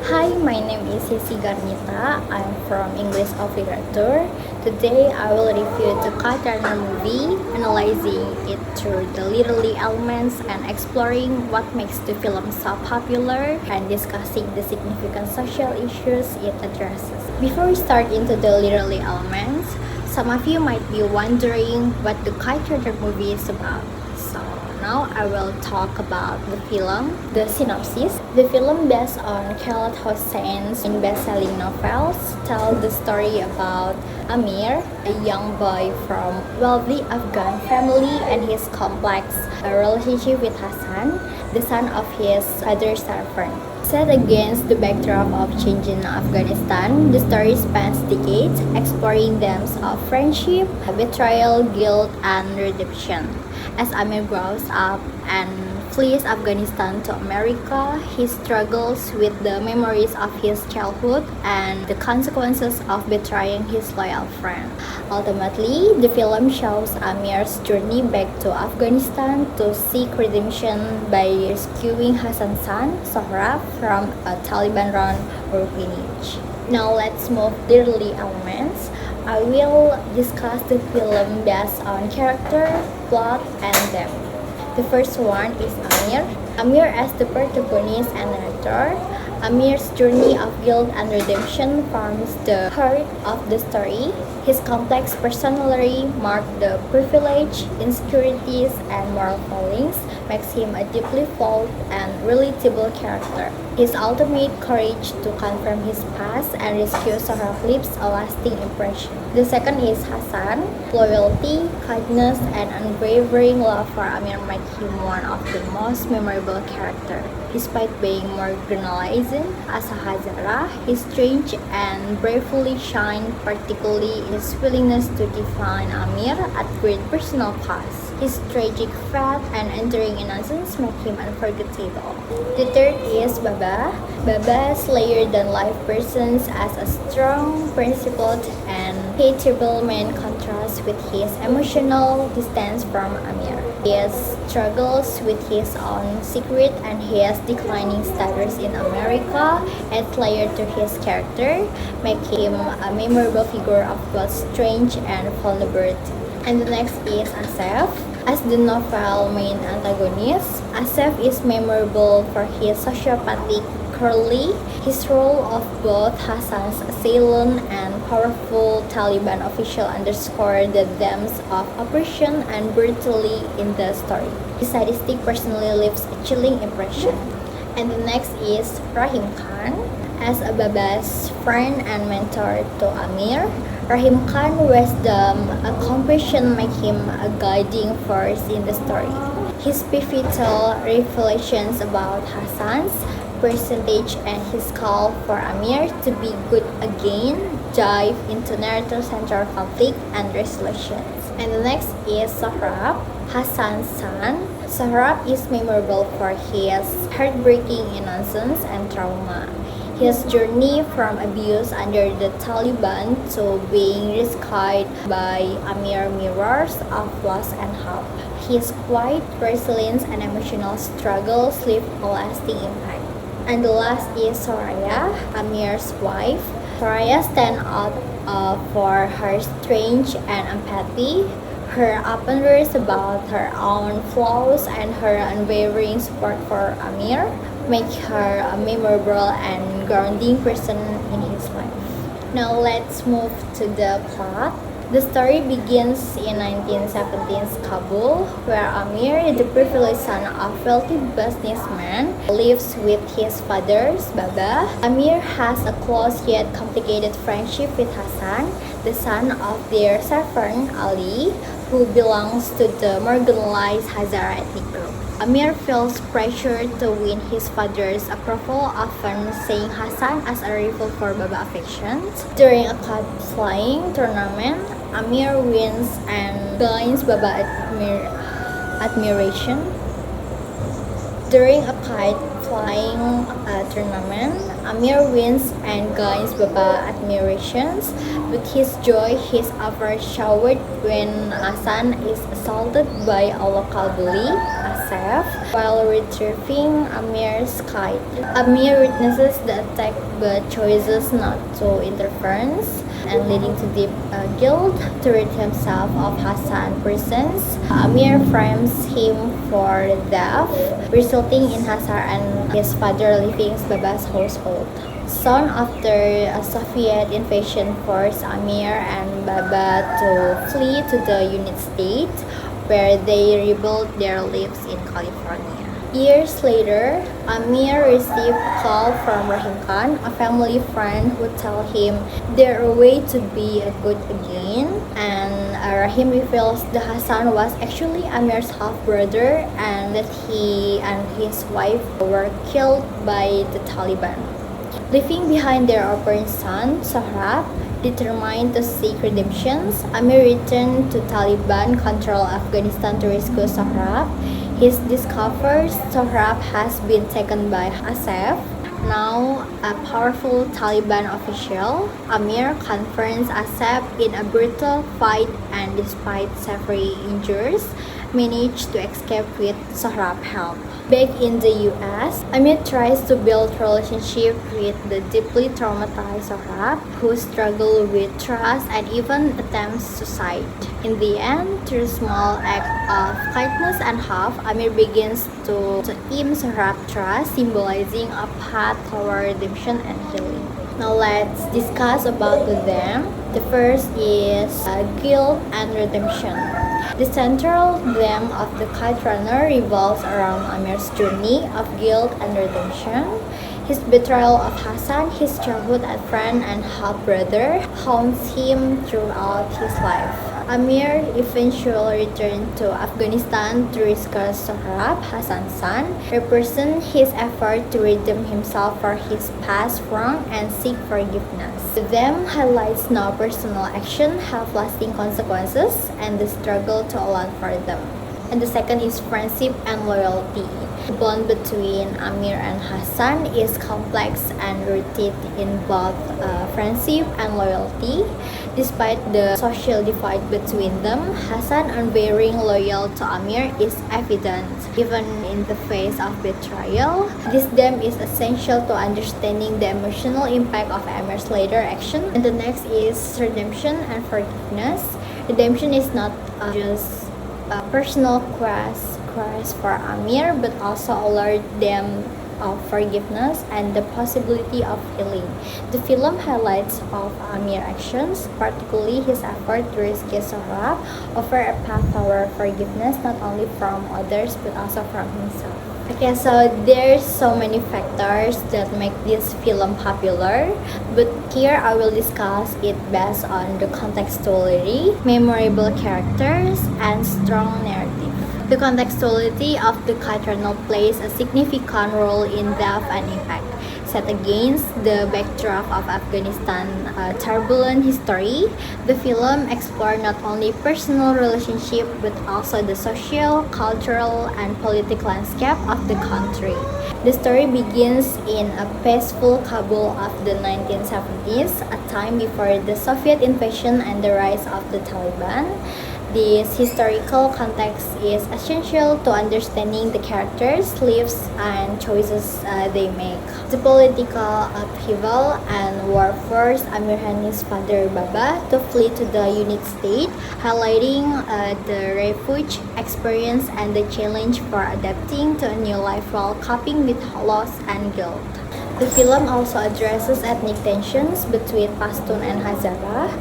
Hi, my name is Sisi Garnita. I'm from English of Literature. Today I will review the Kite Runner movie, analyzing it through the literary elements and exploring what makes the film so popular and discussing the significant social issues it addresses. Before we start into the literary elements, some of you might be wondering what the Kite Runner movie is about. So now I will talk about the film, the synopsis. The film, based on Khaled Hossein's best-selling novels, tells the story about Amir, a young boy from wealthy Afghan family, and his complex relationship with Hassan, the son of his father's servant. Set against the backdrop of changing Afghanistan, the story spans decades exploring themes of friendship, betrayal, guilt, and redemption. As Amir grows up and flees Afghanistan to America, he struggles with the memories of his childhood and the consequences of betraying his loyal friend. Ultimately, the film shows Amir's journey back to Afghanistan to seek redemption by rescuing Hassan's son, Sohrab, from a Taliban-run orphanage. Now let's move to the elements. I will discuss the film based on character, plot, and depth. The first one is Amir. Amir as the protagonist and narrator. Amir's journey of guilt and redemption forms the heart of the story. His complex personality, marked the privilege, insecurities, and moral failings, makes him a deeply flawed and relatable character. His ultimate courage to confront his past and rescue Sohrab leaves a lasting impression. The second is Hassan. Loyalty, kindness, and unwavering love for Amir make him one of the most memorable characters. Despite being marginalized as a Hazara, his strength and bravely shine, particularly in his willingness to defend Amir at great personal cost. His tragic fate and enduring innocence make him unforgettable. The third is Baba. Baba is layered-than-life person as a strong, principled, and hateable man contrasts with his emotional distance from Amir. He struggles with his own secret and his declining status in America add layer to his character, make him a memorable figure of both strength and vulnerability. And the next is Asef. As the novel main antagonist, Asef is memorable for his sociopathic curly, his role of both Hassan's assailant and powerful Taliban official underscore the depths of oppression and brutality in the story. His sadistic personally leaves a chilling impression. And the next is Rahim Khan. As a Baba's friend and mentor to Amir, Rahim Khan's wisdom and compassion make him a guiding force in the story. His pivotal revelations about Hassan's percentage and his call for Amir to be good again dive into narrative central conflict and resolutions. And the next is Sohrab, Hassan's son. Sohrab is memorable for his heartbreaking innocence and trauma. His journey from abuse under the Taliban to being rescued by Amir mirrors of loss and hope. His quiet resilience and emotional struggles leave a lasting impact. And the last is Soraya, Amir's wife. Soraya stands out for her strength and empathy, her openness about her own flaws, and her unwavering support for Amir make her a memorable and grounding person in his life. Now let's move to the plot. The story begins in 1917's Kabul, where Amir, the privileged son of wealthy businessman, lives with his father's Baba. Amir has a close yet complicated friendship with Hassan, the son of their servant Ali, who belongs to the marginalized Hazara ethnic group. Amir feels pressure to win his father's approval, often seeing Hassan as a rival for Baba affections. During a kite flying tournament, Amir wins and gains Baba admiration. During a kite flying tournament, Amir wins and gains Baba admirations. With his joy, his overshadowed when Hassan is assaulted by a local bully, Asef. while retrieving Amir's kite. Amir witnesses the attack but chooses not to interfere, and leading to deep guilt to rid himself of Hassan's presence. Amir frames him for theft, resulting in Hassan and his father leaving Baba's household. Soon after, a Soviet invasion forced Amir and Baba to flee to the United States, where they rebuilt their lives in California. Years later, Amir received a call from Rahim Khan, a family friend who told him they're way to be good again. And Rahim reveals that Hassan was actually Amir's half-brother and that he and his wife were killed by the Taliban. Leaving behind their orphaned son, Sohrab, determined to seek redemption, Amir returned to Taliban-controlled Afghanistan to rescue Sohrab. He discovers Sohrab has been taken by Asif, now a powerful Taliban official. Amir confronts Asif in a brutal fight and despite severe injuries, managed to escape with Sohrab's help. Back in the US, Amir tries to build relationship with the deeply traumatized Sohrab, who struggle with trust and even attempts suicide. In the end, through small act of kindness and hope, Amir begins to earn Sohrab's trust, symbolizing a path toward redemption and healing. Now let's discuss about them. The first is guilt and redemption. The central theme of The Kite Runner revolves around Amir's journey of guilt and redemption. His betrayal of Hassan, his childhood friend and half-brother, haunts him throughout his life. Amir eventually returned to Afghanistan to rescue Sohrab, Hassan's son, represent his effort to redeem himself for his past wrong and seek forgiveness. The theme highlights no personal action have lasting consequences and the struggle to alone for them. And the second is friendship and loyalty. The bond between Amir and Hassan is complex and rooted in both friendship and loyalty. Despite the social divide between them, Hassan's unwavering loyalty to Amir is evident, even in the face of betrayal. This theme is essential to understanding the emotional impact of Amir's later action. And the next is redemption and forgiveness. Redemption is not just a personal quest for Amir, but also allowed them of forgiveness and the possibility of healing. The film highlights of Amir's actions, particularly his effort to rescue Sohrab, offer a path toward forgiveness not only from others but also from himself. Okay, so there's so many factors that make this film popular, but here I will discuss it based on the contextuality, memorable characters, and strong narrative. The contextuality of The Kite Runner plays a significant role in depth and impact. Set against the backdrop of Afghanistan's turbulent history, the film explores not only personal relationships but also the social, cultural, and political landscape of the country. The story begins in a peaceful Kabul of the 1970s, a time before the Soviet invasion and the rise of the Taliban. This historical context is essential to understanding the characters' lives and choices they make. The political upheaval and war forced Amir and his father Baba to flee to the United States, highlighting the refuge experience and the challenge for adapting to a new life while coping with loss and guilt. The film also addresses ethnic tensions between Pashtun and Hazara,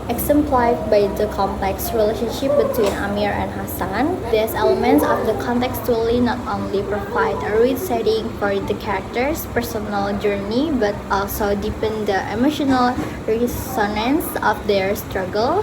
exemplified by the complex relationship between Amir and Hassan. These elements of the contextually not only provide a rich setting for the characters' personal journey, but also deepen the emotional resonance of their struggle.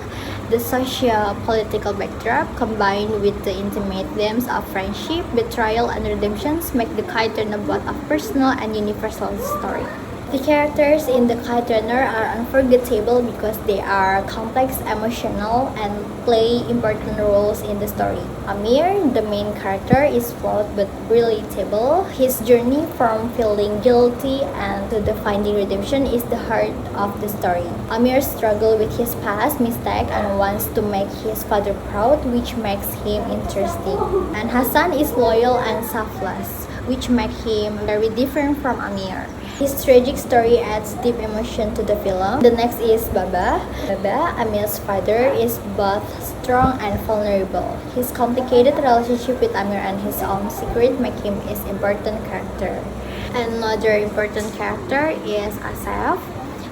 The socio-political backdrop, combined with the intimate themes of friendship, betrayal, and redemption, make The Kite Runner both a personal and universal story. The characters in The Kite Runner are unforgettable because they are complex, emotional, and play important roles in the story. Amir, the main character, is flawed but relatable. His journey from feeling guilty and to the finding redemption is the heart of the story. Amir struggles with his past mistake and wants to make his father proud, which makes him interesting. And Hassan is loyal and selfless, which makes him very different from Amir. His tragic story adds deep emotion to the film. The next is Baba. Baba, Amir's father, is both strong and vulnerable. His complicated relationship with Amir and his own secret make him an important character. Another important character is Asaf.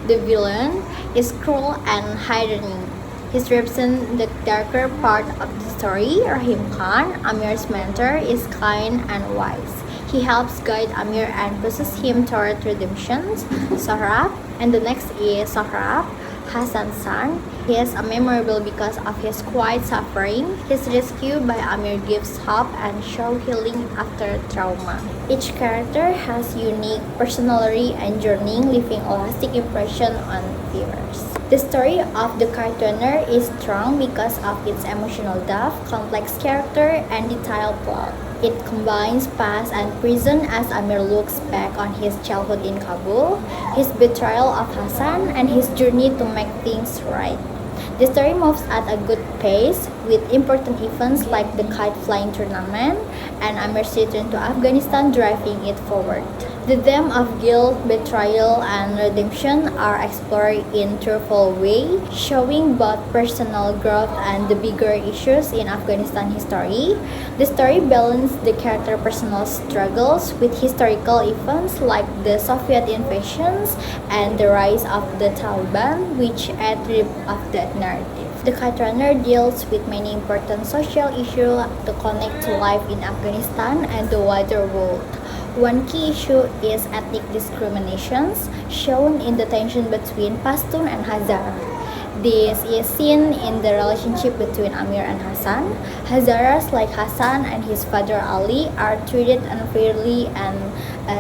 The villain is cruel and hiding. He represents the darker part of the story. Rahim Khan, Amir's mentor, is kind and wise. He helps guide Amir and pushes him toward redemption. Sohrab, and the next is Sohrab, Hassan's son. He is memorable because of his quiet suffering. His rescue by Amir gives hope and shows healing after trauma. Each character has unique personality and journey, leaving a lasting impression on viewers. The story of The Kite Runner is strong because of its emotional depth, complex character, and detailed plot. It combines past and present as Amir looks back on his childhood in Kabul, his betrayal of Hassan, and his journey to make things right. The story moves at a good pace, with important events like the kite flying tournament and Amir's return to Afghanistan driving it forward. The theme of guilt, betrayal, and redemption are explored in truthful way, showing both personal growth and the bigger issues in Afghanistan history. The story balances the character personal struggles with historical events like the Soviet invasions and the rise of the Taliban, which add depth of the narrative. The Kite Runner deals with many important social issues to connect to life in Afghanistan and the wider world. One key issue is ethnic discriminations, shown in the tension between Pashtun and Hazara. This is seen in the relationship between Amir and Hassan. Hazaras, like Hassan and his father Ali, are treated unfairly and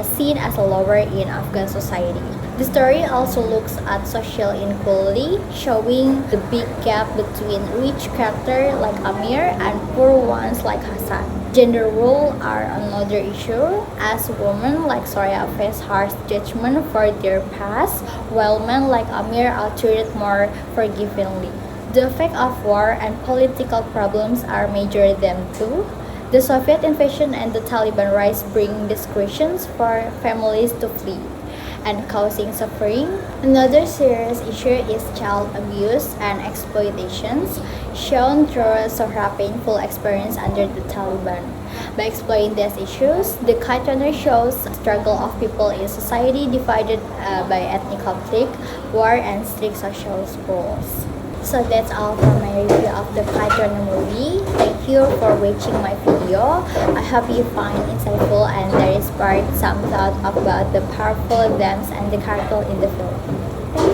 seen as lower in Afghan society. The story also looks at social inequality, showing the big gap between rich characters like Amir and poor ones like Hassan. Gender roles are another issue, as women like Soraya face harsh judgment for their past, while men like Amir are treated more forgivingly. The effect of war and political problems are major them too. The Soviet invasion and the Taliban rise bring discretions for families to flee and causing suffering. Another serious issue is child abuse and exploitations, shown through Sohrab's painful experience under the Taliban. By exploring these issues, The Kite Runner shows the struggle of people in society divided by ethnic conflict, war, and strict social rules. So that's all for my review of The Kite Runner movie. Thank you for watching my video. I hope you find it insightful and that inspired some thought about the powerful themes and the character in the film. Thank you.